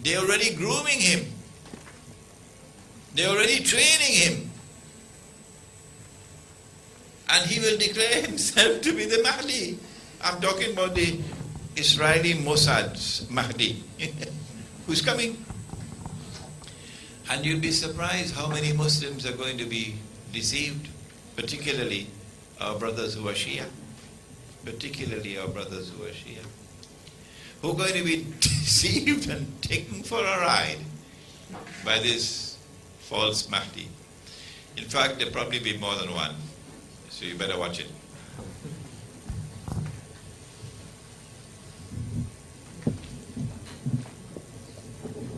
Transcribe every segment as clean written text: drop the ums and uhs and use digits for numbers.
They're already grooming him. They're already training him. And he will declare himself to be the Mahdi. I'm talking about the Israeli Mossad's Mahdi, who's coming. And you'll be surprised how many Muslims are going to be deceived, particularly our brothers who are Shia. Particularly our brothers who are Shia. Who are going to be deceived and taken for a ride by this false Mahdi. In fact, there'll probably be more than one. So you better watch it.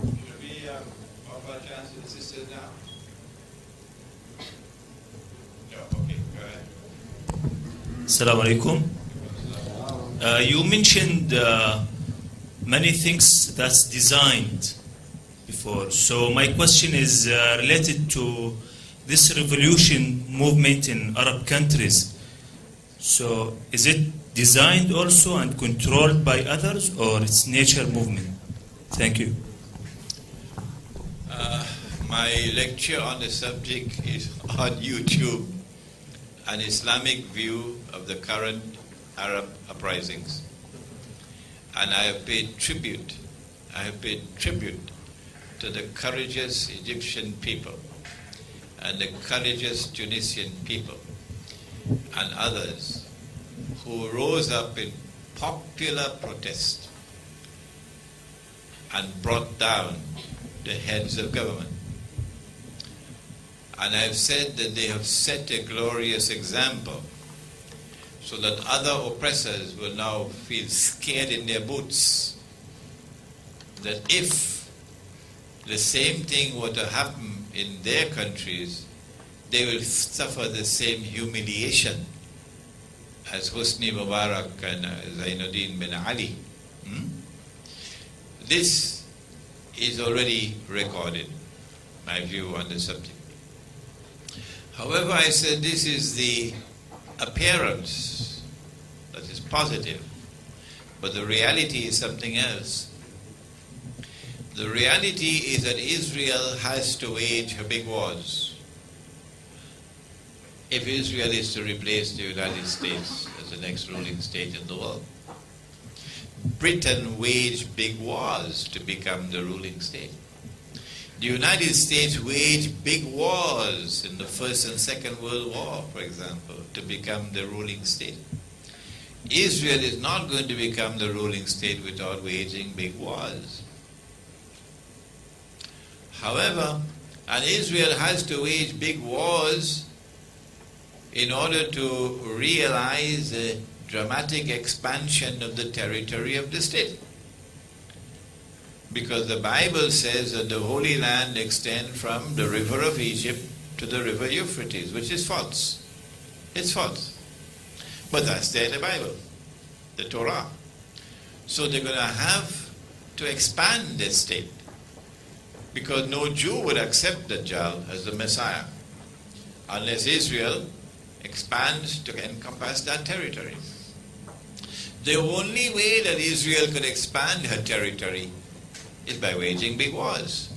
Should we offer a chance to the sisters now? No, okay, go ahead. Assalamu alaikum. You mentioned many things that's designed before. So my question is related to this revolution movement in Arab countries. So is it designed also and controlled by others, or it's nature movement? Thank you. My lecture on the subject is on YouTube, an Islamic view of the current Arab uprisings. And I have paid tribute to the courageous Egyptian people and the courageous Tunisian people and others who rose up in popular protest and brought down the heads of government. And I have said that they have set a glorious example so that other oppressors will now feel scared in their boots that if the same thing were to happen in their countries, they will suffer the same humiliation as Hosni Mubarak and Zainuddin bin Ali. This is already recorded, my view on the subject. However, I said this is the appearance that is positive, but the reality is something else. The reality is that Israel has to wage her big wars if Israel is to replace the United States as the next ruling state in the world. Britain waged big wars to become the ruling state. The United States waged big wars in the First and Second World War, for example, to become the ruling state. Israel is not going to become the ruling state without waging big wars. However, and Israel has to wage big wars in order to realize the dramatic expansion of the territory of the state. Because the Bible says that the Holy Land extends from the river of Egypt to the river Euphrates, which is false. It's false. But that's there in the Bible, the Torah. So they're going to have to expand their state, because no Jew would accept Dajjal as the Messiah unless Israel expands to encompass that territory. The only way that Israel could expand her territory is by waging big wars.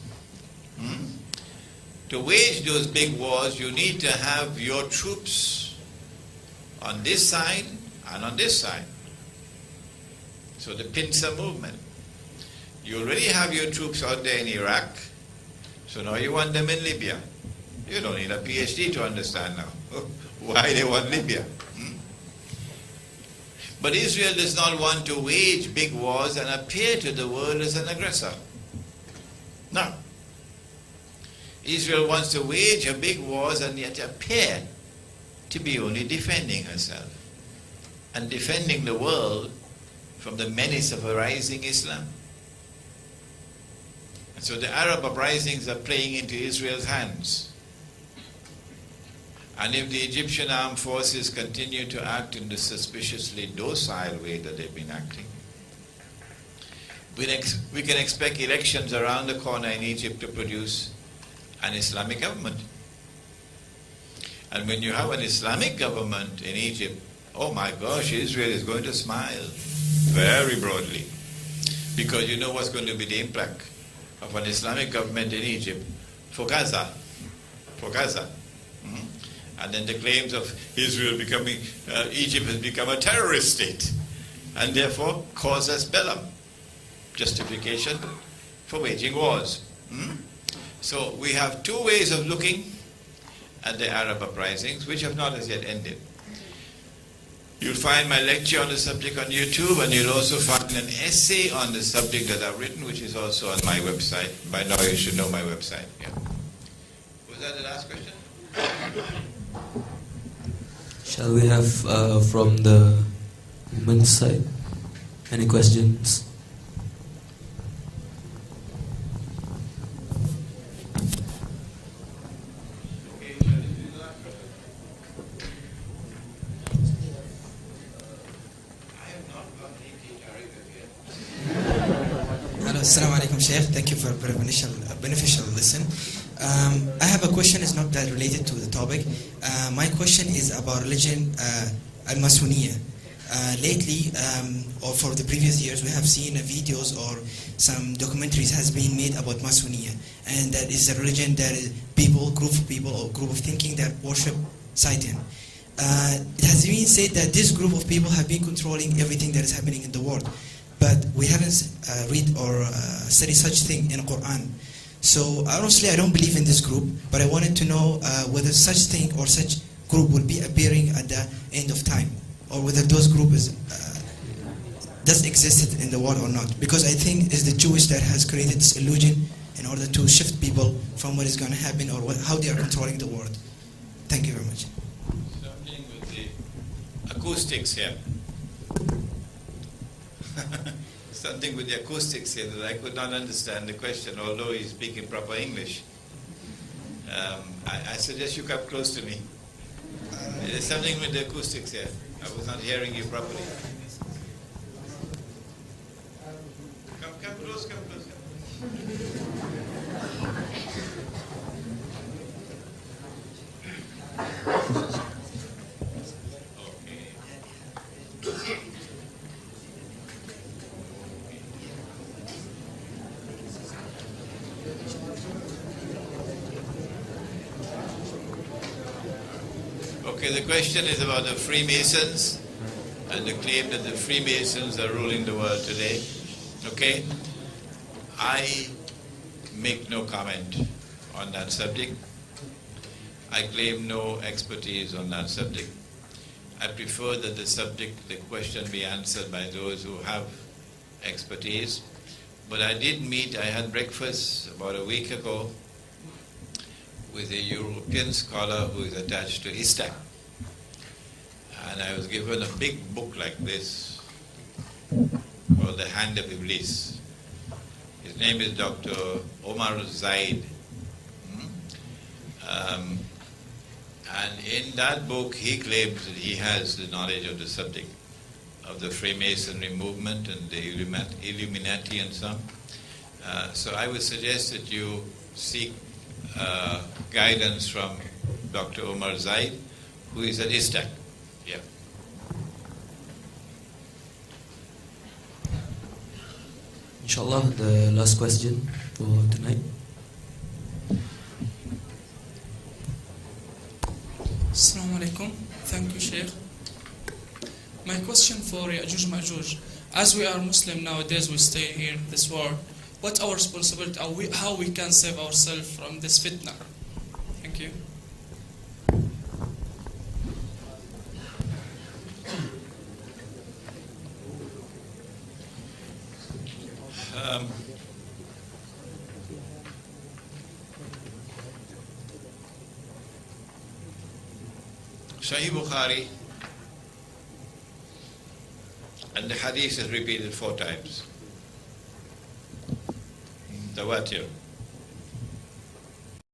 To wage those big wars, you need to have your troops on this side and on this side. So the pincer movement. You already have your troops out there in Iraq, so now you want them in Libya. You don't need a PhD to understand now why they want Libya. But Israel does not want to wage big wars and appear to the world as an aggressor. No. Israel wants to wage her big wars and yet appear to be only defending herself and defending the world from the menace of a rising Islam. And so the Arab uprisings are playing into Israel's hands. And if the Egyptian armed forces continue to act in the suspiciously docile way that they've been acting, we can expect elections around the corner in Egypt to produce an Islamic government. And when you have an Islamic government in Egypt, oh my gosh, Israel is going to smile very broadly. Because you know what's going to be the impact? of an Islamic government in Egypt for Gaza. For Gaza. And then the claims of Israel becoming, Egypt has become a terrorist state, and therefore casus bellum, justification for waging wars. So we have two ways of looking at the Arab uprisings, which have not as yet ended. You'll find my lecture on the subject on YouTube, and you'll also find an essay on the subject that I've written, which is also on my website. By now you should know my website. Yeah. Was that the last question? Shall we have from the women's side any questions? Assalamu alaikum, Sheikh. Thank you for a beneficial lesson. I have a question. It's not that related to the topic. My question is about religion, al-Masuniya. Lately, or for the previous years, we have seen videos or some documentaries has been made about Masuniya, and that is a religion that is group of people or group of thinking that worship Satan. It has been said that this group of people have been controlling everything that is happening in the world. But we haven't read or studied such thing in Qur'an. So honestly, I don't believe in this group, but I wanted to know whether such thing or such group will be appearing at the end of time, or whether those groups does exist in the world or not. Because I think it's the Jewish that has created this illusion in order to shift people from what is going to happen or how they are controlling the world. Thank you very much. Something with the acoustics here. Something with the acoustics here that I could not understand the question, although he's speaking proper English. I suggest you come close to me. There's something with the acoustics here. I was not hearing you properly. Come close, come close. Okay, the question is about the Freemasons and the claim that the Freemasons are ruling the world today. Okay, I make no comment on that subject. I claim no expertise on that subject. I prefer that the question be answered by those who have expertise. But I had breakfast about a week ago with a European scholar who is attached to ISTAC. And I was given a big book like this called The Hand of Iblis. His name is Dr. Omar Zaid. And in that book he claims that he has the knowledge of the subject of the Freemasonry movement and the Illuminati and so on. So I would suggest that you seek guidance from Dr. Omar Zaid, who is at ISTAC. Yeah. Inshallah, the last question for tonight. Assalamu alaikum. Thank you, Sheikh. My question for Ya'juj Ma'juj. As we are Muslim nowadays, we stay here in this world. What our responsibility? How we can save ourselves from this fitna? Thank you. Sahih Bukhari, and the hadith is repeated 4 times. Tawatir.